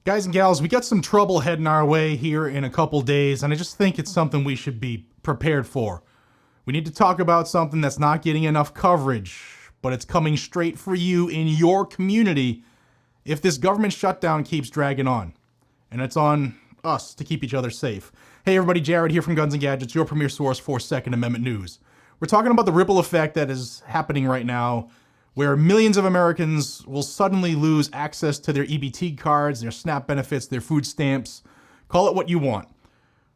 Guys and gals, we got some trouble heading our way here in a couple days, and I just think it's something we should be prepared for. We need to talk about something that's not getting enough coverage, but it's coming straight for you in your community if this government shutdown keeps dragging on. And it's on us to keep each other safe. Hey everybody, Jared here from Guns and Gadgets, your premier source for Second Amendment news. We're talking about the ripple effect that is happening right now, where millions of Americans will suddenly lose access to their EBT cards, their SNAP benefits, their food stamps. Call it what you want.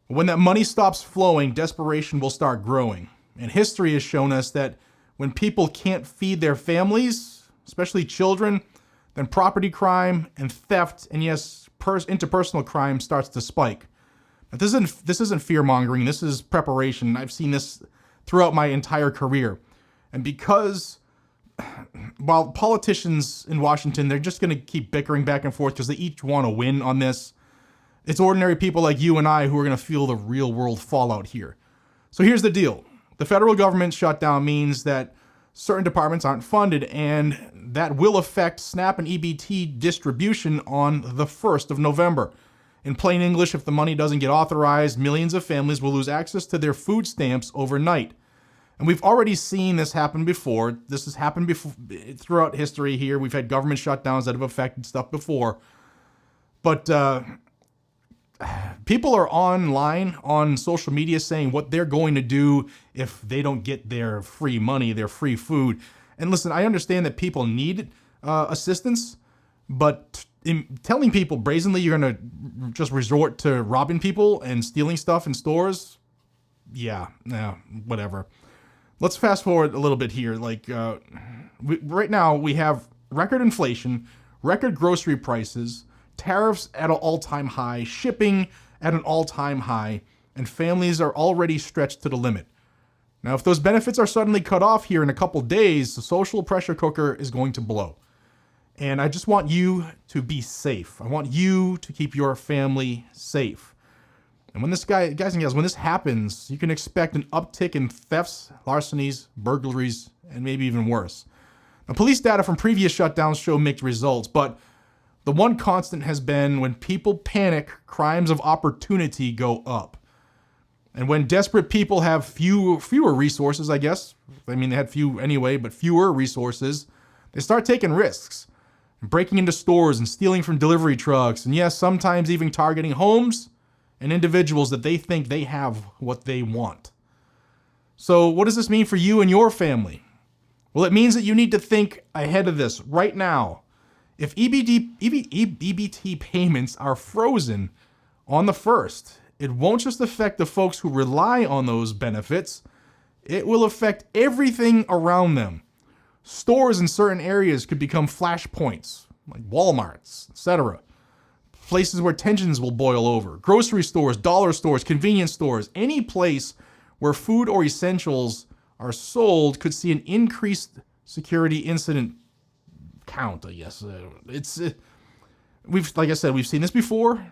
When that money stops flowing, desperation will start growing. And history has shown us that when people can't feed their families, especially children, then property crime and theft, and yes, interpersonal crime starts to spike. Now, this isn't fear-mongering, this is preparation. I've seen this throughout my entire career. And because while politicians in Washington, they're just going to keep bickering back and forth because they each want to win on this, it's ordinary people like you and I who are going to feel the real world fallout here. So here's the deal. The federal government shutdown means that certain departments aren't funded, and that will affect SNAP and EBT distribution on the 1st of November. In plain English, if the money doesn't get authorized, millions of families will lose access to their food stamps overnight. And we've already seen this happen before. This has happened before throughout history here. We've had government shutdowns that have affected stuff before. But people are online on social media saying what they're going to do if they don't get their free money, their free food. And listen, I understand that people need assistance, but telling people brazenly you're going to just resort to robbing people and stealing stuff in stores, whatever. Let's fast forward a little bit here. Right now we have record inflation, record grocery prices, tariffs at an all-time high, shipping at an all-time high, and families are already stretched to the limit. Now, if those benefits are suddenly cut off here in a couple days, the social pressure cooker is going to blow. And I just want you to be safe. I want you to keep your family safe. And when guys and gals, when this happens, you can expect an uptick in thefts, larcenies, burglaries, and maybe even worse. Now, police data from previous shutdowns show mixed results, but the one constant has been when people panic, crimes of opportunity go up. And when desperate people have fewer resources, I guess, I mean, they had few anyway, but fewer resources, they start taking risks, breaking into stores and stealing from delivery trucks, and yes, sometimes even targeting homes and individuals that they think they have what they want. So what does this mean for you and your family? Well, it means that you need to think ahead of this right now. If EBT payments are frozen on the 1st, it won't just affect the folks who rely on those benefits, it will affect everything around them. Stores in certain areas could become flashpoints, like Walmarts, etc. Places where tensions will boil over. Grocery stores, dollar stores, convenience stores, any place where food or essentials are sold could see an increased security incident count, I guess. Like I said, we've seen this before.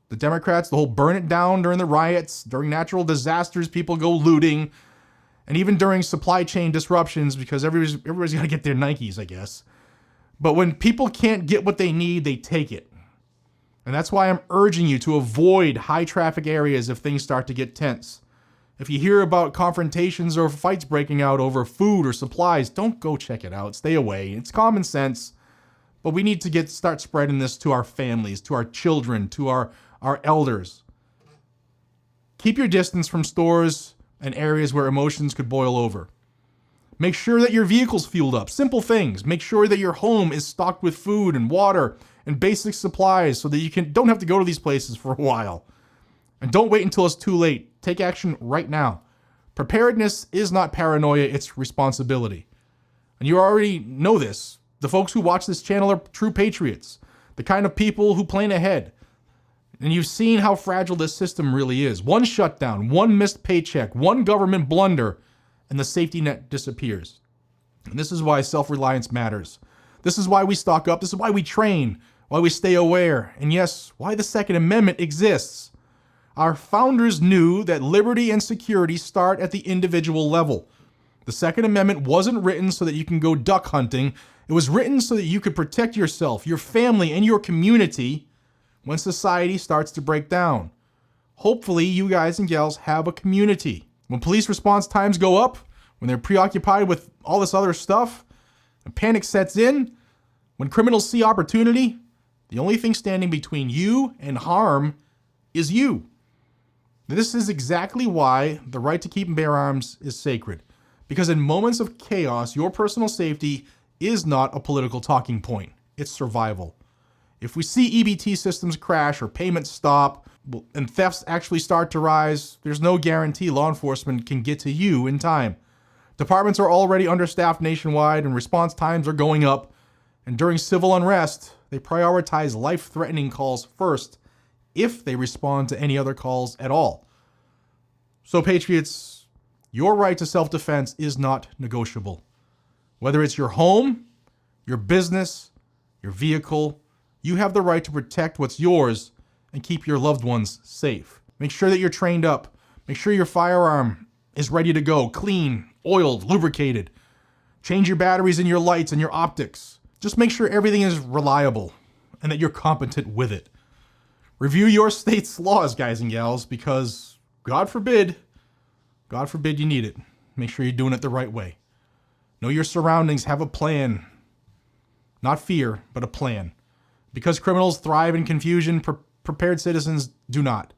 The Democrats, the whole burn it down during the riots, during natural disasters, people go looting, and even during supply chain disruptions because everybody's got to get their Nikes, I guess. But when people can't get what they need, they take it. And that's why I'm urging you to avoid high traffic areas if things start to get tense. If you hear about confrontations or fights breaking out over food or supplies, don't go check it out. Stay away. It's common sense. But we need to start spreading this to our families, to our children, to our elders. Keep your distance from stores and areas where emotions could boil over. Make sure that your vehicle's fueled up. Simple things. Make sure that your home is stocked with food and water and basic supplies so that you don't have to go to these places for a while. And don't wait until it's too late. Take action right now. Preparedness is not paranoia, it's responsibility. And you already know this. The folks who watch this channel are true patriots, the kind of people who plan ahead. And you've seen how fragile this system really is. One shutdown, one missed paycheck, one government blunder, and the safety net disappears. And this is why self-reliance matters. This is why we stock up. This is why we train, why we stay aware, and yes, why the Second Amendment exists. Our founders knew that liberty and security start at the individual level. The Second Amendment wasn't written so that you can go duck hunting. It was written so that you could protect yourself, your family, and your community when society starts to break down. Hopefully, you guys and gals have a community. When police response times go up, when they're preoccupied with all this other stuff, and panic sets in, when criminals see opportunity, the only thing standing between you and harm is you. This is exactly why the right to keep and bear arms is sacred. Because in moments of chaos, your personal safety is not a political talking point. It's survival. If we see EBT systems crash or payments stop and thefts actually start to rise, there's no guarantee law enforcement can get to you in time. Departments are already understaffed nationwide and response times are going up. And during civil unrest, they prioritize life-threatening calls first if they respond to any other calls at all. So, Patriots, your right to self-defense is not negotiable. Whether it's your home, your business, your vehicle, you have the right to protect what's yours and keep your loved ones safe. Make sure that you're trained up. Make sure your firearm is ready to go, clean, oiled, lubricated. Change your batteries in your lights and your optics. Just make sure everything is reliable and that you're competent with it. Review your state's laws, guys and gals, because God forbid you need it. Make sure you're doing it the right way. Know your surroundings, have a plan. Not fear, but a plan. Because criminals thrive in confusion, prepared citizens do not.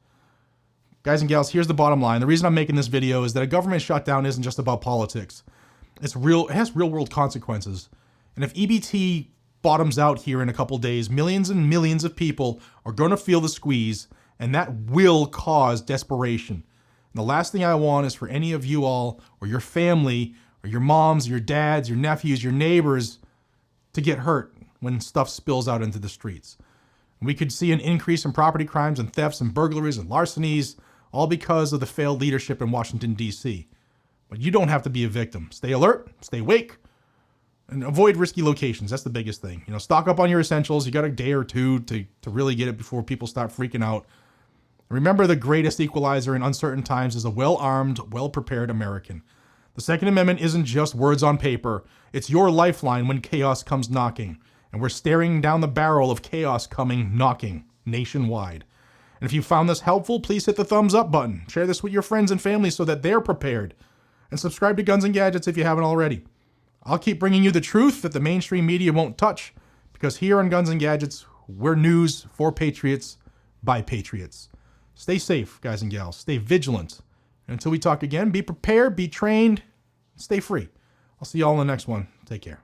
Guys and gals, here's the bottom line. The reason I'm making this video is that a government shutdown isn't just about politics. It has real world consequences. And if EBT bottoms out here in a couple days, millions and millions of people are going to feel the squeeze, and that will cause desperation. And the last thing I want is for any of you all, or your family, or your moms, your dads, your nephews, your neighbors, to get hurt when stuff spills out into the streets. And we could see an increase in property crimes and thefts and burglaries and larcenies, all because of the failed leadership in Washington, D.C. But you don't have to be a victim. Stay alert, stay awake, and avoid risky locations. That's the biggest thing. Stock up on your essentials. You got a day or two to really get it before people start freaking out. Remember, the greatest equalizer in uncertain times is a well-armed, well-prepared American. The Second Amendment isn't just words on paper. It's your lifeline when chaos comes knocking. And we're staring down the barrel of chaos coming knocking nationwide. And if you found this helpful, please hit the thumbs up button. Share this with your friends and family so that they're prepared. And subscribe to Guns and Gadgets if you haven't already. I'll keep bringing you the truth that the mainstream media won't touch, because here on Guns and Gadgets, we're news for patriots by patriots. Stay safe, guys and gals. Stay vigilant. And until we talk again, be prepared, be trained, stay free. I'll see you all in the next one. Take care.